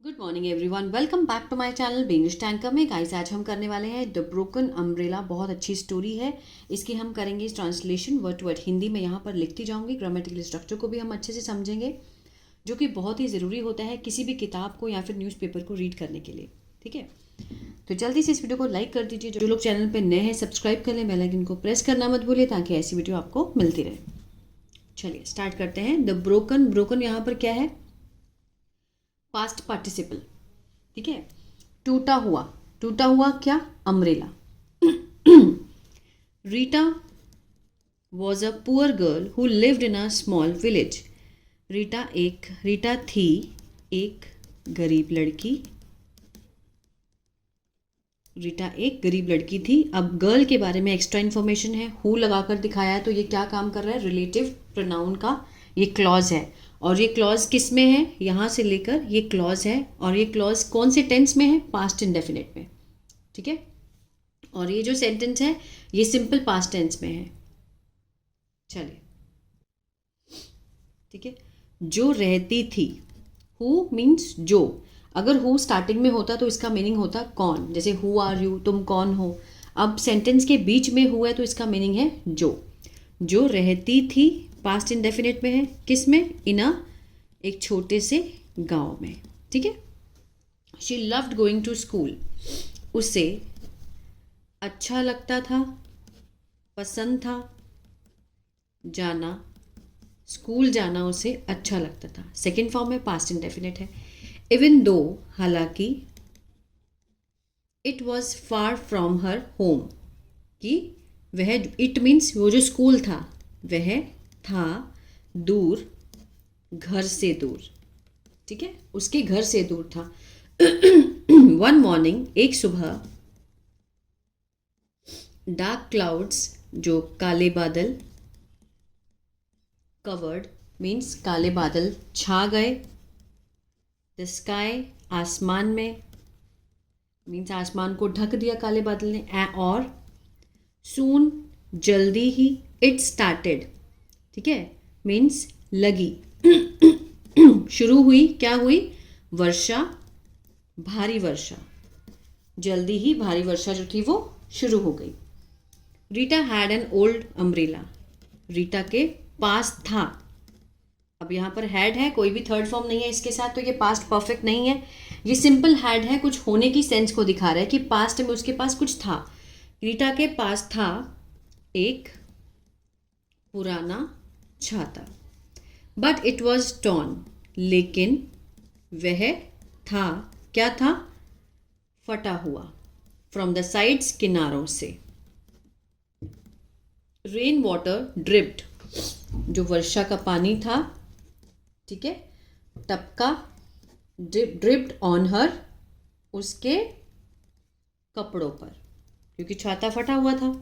Good morning everyone, welcome back to my channel Benish Tanker में। Guys आज हम करने वाले हैं द ब्रोकन अम्ब्रेला। बहुत अच्छी स्टोरी है। इसकी हम करेंगे translation word to word. Hindi में यहाँ पर लिखती जाऊंगी। ग्रामेटिकल स्ट्रक्चर को भी हम अच्छे से समझेंगे, जो कि बहुत ही ज़रूरी होता है किसी भी किताब को या फिर न्यूज़पेपर को रीड करने के लिए। ठीक है, तो जल्दी से इस वीडियो को लाइक कर दीजिए। जो लोग चैनल पर नए हैं सब्सक्राइब कर लें, बेल आइकन को प्रेस करना मत भूलिए ताकि ऐसी वीडियो आपको मिलती रहे। चलिए स्टार्ट करते हैं। द ब्रोकन, ब्रोकन यहाँ पर क्या है? Past participle. ठीक है, टूटा हुआ, टूटा हुआ क्या? Umbrella. Rita was a poor girl who lived in a small village. Rita थी एक गरीब लड़की। रीटा एक गरीब लड़की थी। अब गर्ल के बारे में एक्स्ट्रा इन्फॉर्मेशन है, हु लगाकर दिखाया है, तो ये क्या काम कर रहा है? रिलेटिव प्रोनाउन का ये क्लॉज है। और ये क्लॉज किस में है? यहाँ से लेकर ये क्लॉज है। और ये क्लॉज कौन से टेंस में है? पास्ट इंडेफिनिट में। ठीक है, और ये जो सेंटेंस है ये सिंपल पास्ट टेंस में है। चलिए, ठीक है। जो रहती थी, हु मीन्स जो। अगर हु स्टार्टिंग में होता तो इसका मीनिंग होता कौन, जैसे हु आर यू, तुम कौन हो। अब सेंटेंस के बीच में हु है तो इसका मीनिंग है जो। जो रहती थी पास्ट इंडेफिनिट में है, किस में? इन अ, एक छोटे से गांव में। ठीक है। She loved going to school, उसे अच्छा लगता था, पसंद था जाना, स्कूल जाना उसे अच्छा लगता था। सेकेंड फॉर्म में पास्ट इंडेफिनिट है। इवन दो, हालांकि, it was far from her home, कि वह, इट मीन्स वो जो स्कूल था वह था दूर, घर से दूर। ठीक है, उसके घर से दूर था। वन मॉर्निंग, एक सुबह, डार्क क्लाउड्स, जो काले बादल, कवर्ड मीन्स काले बादल छा गए, द स्काई, आसमान में, मीन्स आसमान को ढक दिया काले बादल ने। और सून, जल्दी ही, इट स्टार्टेड, ठीक है, मीन्स लगी, शुरू हुई, क्या हुई? वर्षा, भारी वर्षा। जल्दी ही भारी वर्षा जो थी वो शुरू हो गई। Rita had an old umbrella, Rita के पास था। अब यहाँ पर हैड है, कोई भी थर्ड फॉर्म नहीं है इसके साथ, तो ये पास्ट परफेक्ट नहीं है, ये सिंपल हैड है, कुछ होने की सेंस को दिखा रहा है कि पास्ट में उसके पास कुछ था। रीटा के पास था एक पुराना छाता, बट इट वॉज टॉर्न, लेकिन वह था, क्या था? फटा हुआ, फ्रॉम द साइड्स, किनारों से। रेन वाटर ड्रिप्ड, जो वर्षा का पानी था, ठीक है, टपका, ड्रिप्ड ऑन हर, उसके कपड़ों पर, क्योंकि छाता फटा हुआ था।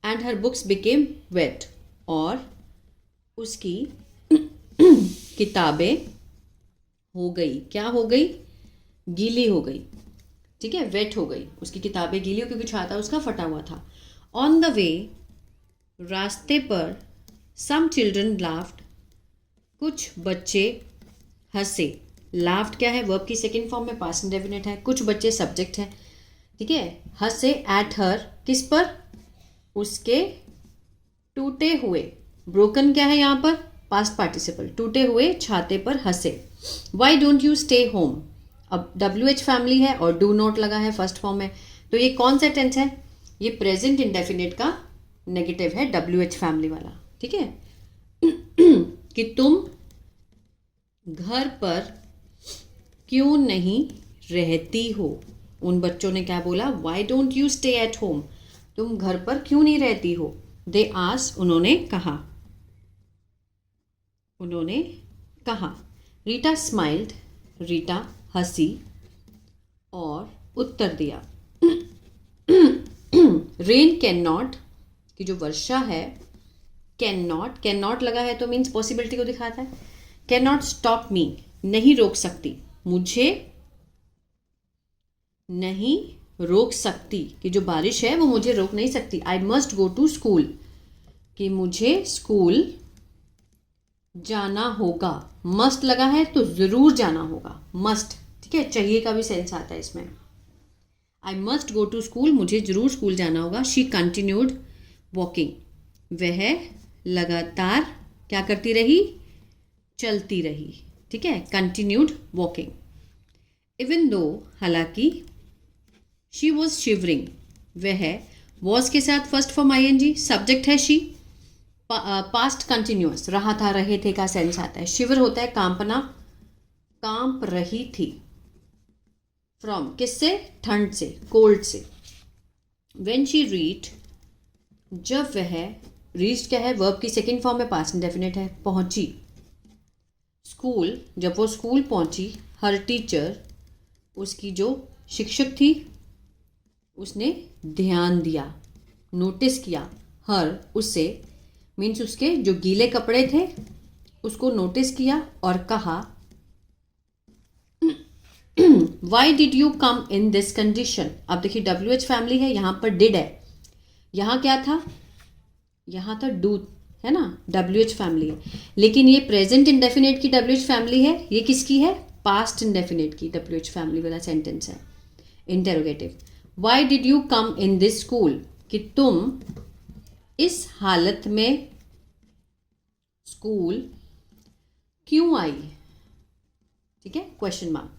And her books became wet, और उसकी किताबें हो गई, क्या हो गई? गीली हो गई। ठीक है, वेट हो गई, उसकी किताबें गीली हो, क्योंकि छाता उसका फटा हुआ था। ऑन द वे, रास्ते पर, सम चिल्ड्रन लाफ्ड, कुछ बच्चे हंसे। लाफ्ड क्या है? वर्ब की सेकेंड फॉर्म में पास्ट इंडेफिनिट है। कुछ बच्चे सब्जेक्ट है। ठीक है, हंसे एट हर, किस पर? उसके टूटे हुए, ब्रोकन क्या है यहाँ पर? पास्ट पार्टिसिपल, टूटे हुए छाते पर हंसे। Why don't you stay home, अब WH फैमिली है और डू नॉट लगा है फर्स्ट फॉर्म में, तो ये कौन सा टेंस है? ये प्रेजेंट इंडेफिनिट का नेगेटिव है, WH फैमिली वाला। ठीक है, कि तुम घर पर क्यों नहीं रहती हो। उन बच्चों ने क्या बोला? Why don't you stay at home, तुम घर पर क्यों नहीं रहती हो। दे आस्क्ड, उन्होंने कहा, उन्होंने कहा। रीटा स्माइल्ड, रीटा हंसी और उत्तर दिया। रेन कैन नॉट, कि जो वर्षा है, कैन नॉट लगा है तो मीन्स पॉसिबिलिटी को दिखाता है। कैन नॉट स्टॉप मी, नहीं रोक सकती, मुझे नहीं रोक सकती, कि जो बारिश है वो मुझे रोक नहीं सकती। I must go to school, कि मुझे स्कूल जाना होगा। मस्ट लगा है तो जरूर जाना होगा, मस्ट। ठीक है, चाहिए का भी सेंस आता है इसमें। I must go to school, मुझे जरूर स्कूल जाना होगा। शी कंटिन्यूड वॉकिंग, वह लगातार क्या करती रही, चलती रही। ठीक है, कंटिन्यूड वॉकिंग। इवन दो, हालांकि, शी वॉज शिवरिंग, वह वॉज के साथ फर्स्ट फॉर्म आईएनजी, सब्जेक्ट है शी, पास्ट कंटिन्यूअस, रहा था रहे थे का सेंस आता है। शिवर होता है कांपना, कांप रही थी। फ्रॉम किससे, ठंड से, कोल्ड से। व्हेन शी रीच, जब वह, रीच क्या है, वर्ब की सेकेंड फॉर्म में पास्ट इंडेफिनिट है, पहुंची। स्कूल, जब वो स्कूल पहुंची। हर टीचर, उसकी जो शिक्षक थी, उसने ध्यान दिया, नोटिस किया। हर, उससे, मीन्स उसके जो गीले कपड़े थे उसको नोटिस किया और कहा, Y did you come in this condition. अब देखिए WH फैमिली है, यहाँ पर डिड है, यहाँ क्या था, यहाँ था डू, है ना, WH फैमिली है। लेकिन ये प्रेजेंट इंडेफिनेट की WH फैमिली है, ये किसकी है, पास्ट इंडेफिनेट की WH फैमिली वाला सेंटेंस है, interrogative. Y did you come in this school, कि तुम इस हालत में स्कूल क्यों आई। ठीक है, क्वेश्चन मार्क,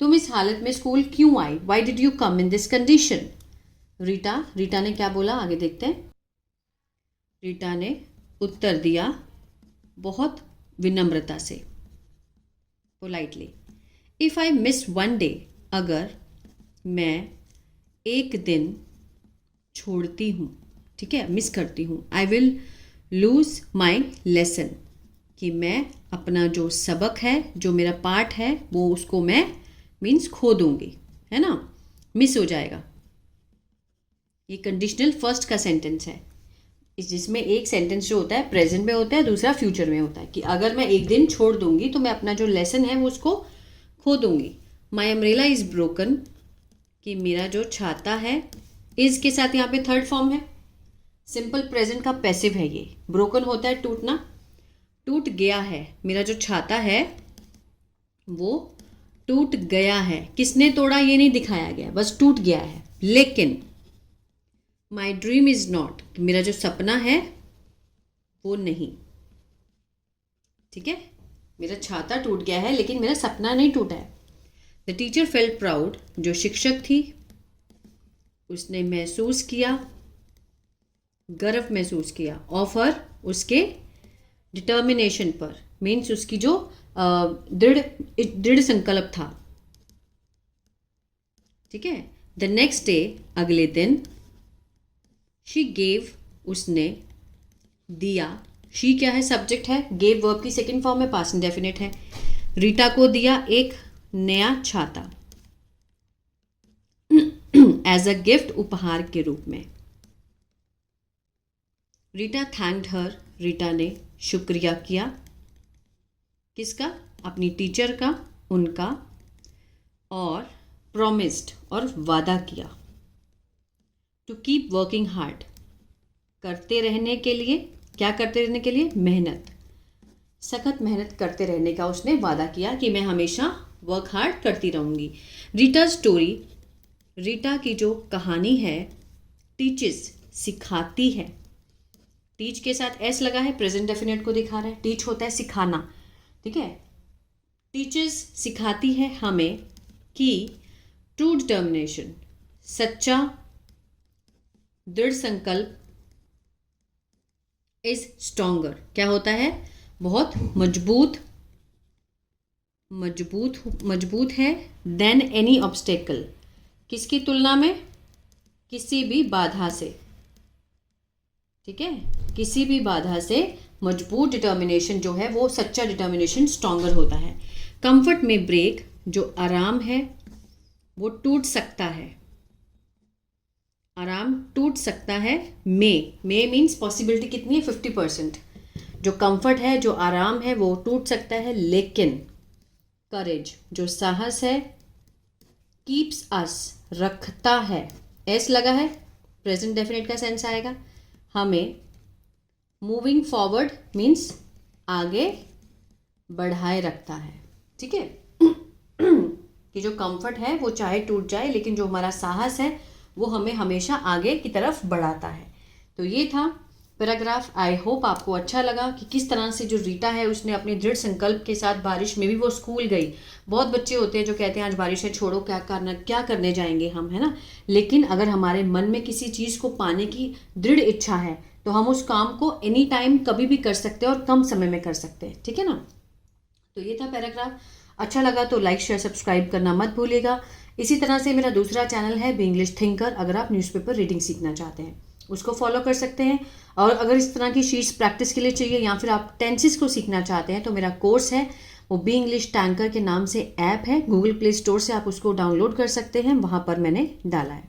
तुम इस हालत में स्कूल क्यों आई। Why did you come in this condition. Rita ने क्या बोला, आगे देखते हैं। रीटा ने उत्तर दिया बहुत विनम्रता से, politely. If I miss one day, अगर मैं एक दिन छोड़ती हूँ, ठीक है, मिस करती हूँ। I will lose my lesson, कि मैं अपना जो सबक है, जो मेरा पार्ट है, वो उसको मैं मीन्स खो दूंगी, है ना, मिस हो जाएगा। ये कंडीशनल फर्स्ट का सेंटेंस है, जिसमें एक सेंटेंस जो होता है प्रेजेंट में होता है, दूसरा फ्यूचर में होता है, कि अगर मैं एक दिन छोड़ दूंगी तो मैं अपना जो लेसन है वो उसको खो दूंगी। माई अम्ब्रेला इज ब्रोकन, कि मेरा जो छाता है, इज के साथ यहाँ पे थर्ड फॉर्म है, सिंपल प्रेजेंट का पैसिव है ये। ब्रोकन होता है टूटना, टूट गया है, मेरा जो छाता है वो टूट गया है। किसने तोड़ा ये नहीं दिखाया गया, बस टूट गया है। लेकिन माई ड्रीम इज नॉट, मेरा जो सपना है वो नहीं। ठीक है, मेरा छाता टूट गया है लेकिन मेरा सपना नहीं टूटा है। द टीचर फेल्ट प्राउड, जो शिक्षक थी उसने महसूस किया, गर्व महसूस किया। ऑफ हर, उसके डिटर्मिनेशन पर, मीन्स उसकी जो दृढ़ संकल्प था। ठीक है, द नेक्स्ट डे, अगले दिन। शी गेव, उसने दिया। शी क्या है, सब्जेक्ट है। गेव वर्ब की सेकेंड फॉर्म में पास्ट इंडेफिनिट है। रीटा को दिया एक नया छाता, एज अ गिफ्ट, उपहार के रूप में। रीटा थैंक्ड हर, रीटा ने शुक्रिया किया। किसका, अपनी टीचर का, उनका। और प्रॉमिस्ड, और वादा किया। टू कीप वर्किंग हार्ड, करते रहने के लिए। क्या करते रहने के लिए, मेहनत, सख्त मेहनत करते रहने का उसने वादा किया, कि मैं हमेशा वर्क हार्ड करती रहूँगी। रीटा स्टोरी, रीटा की जो कहानी है, टीचेस, सिखाती है। टीच के साथ एस लगा है, प्रेजेंट डेफिनेट को दिखा रहा है। टीच होता है सिखाना, ठीक है। टीचर्स, सिखाती है हमें कि ट्रू डिटर्मिनेशन, सच्चा दृढ़ संकल्प, इज स्ट्रॉन्गर, क्या होता है, बहुत मजबूत है। देन एनी ऑब्स्टेकल, किसकी तुलना में, किसी भी बाधा से। ठीक है, किसी भी बाधा से मजबूत डिटर्मिनेशन जो है वो सच्चा डिटर्मिनेशन स्ट्रॉन्गर होता है। कंफर्ट में ब्रेक, जो आराम है वो टूट सकता है, आराम टूट सकता है। मे मीन्स पॉसिबिलिटी कितनी है, 50%। जो कंफर्ट है, जो आराम है वो टूट सकता है, लेकिन करेज, जो साहस है, कीप्स अस, रखता है। एस लगा है, प्रेजेंट डेफिनेट का सेंस आएगा। हमें मूविंग फॉरवर्ड मीन्स आगे बढ़ाए रखता है। ठीक है, कि जो कंफर्ट है वो चाहे टूट जाए, लेकिन जो हमारा साहस है वो हमें हमेशा आगे की तरफ बढ़ाता है। तो ये था पैराग्राफ। आई होप आपको अच्छा लगा कि किस तरह से जो रीटा है उसने अपने दृढ़ संकल्प के साथ बारिश में भी वो स्कूल गई। बहुत बच्चे होते हैं जो कहते हैं आज बारिश है, छोड़ो, क्या करने जाएंगे हम, है ना। लेकिन अगर हमारे मन में किसी चीज़ को पाने की दृढ़ इच्छा है तो हम उस काम को एनी टाइम कभी भी कर सकते हैं और कम समय में कर सकते हैं, ठीक है ना। तो ये था पैराग्राफ। अच्छा लगा तो लाइक शेयर सब्सक्राइब करना मत भूलिएगा। इसी तरह से मेरा दूसरा चैनल है बी इंग्लिश थिंकर, अगर आप न्यूज़पेपर रीडिंग सीखना चाहते हैं उसको फॉलो कर सकते हैं। और अगर इस तरह की शीट्स प्रैक्टिस के लिए चाहिए या फिर आप टेंसेस को सीखना चाहते हैं तो मेरा कोर्स है वो बी इंग्लिश टैंकर के नाम से ऐप है, गूगल प्ले स्टोर से आप उसको डाउनलोड कर सकते हैं, वहाँ पर मैंने डाला है।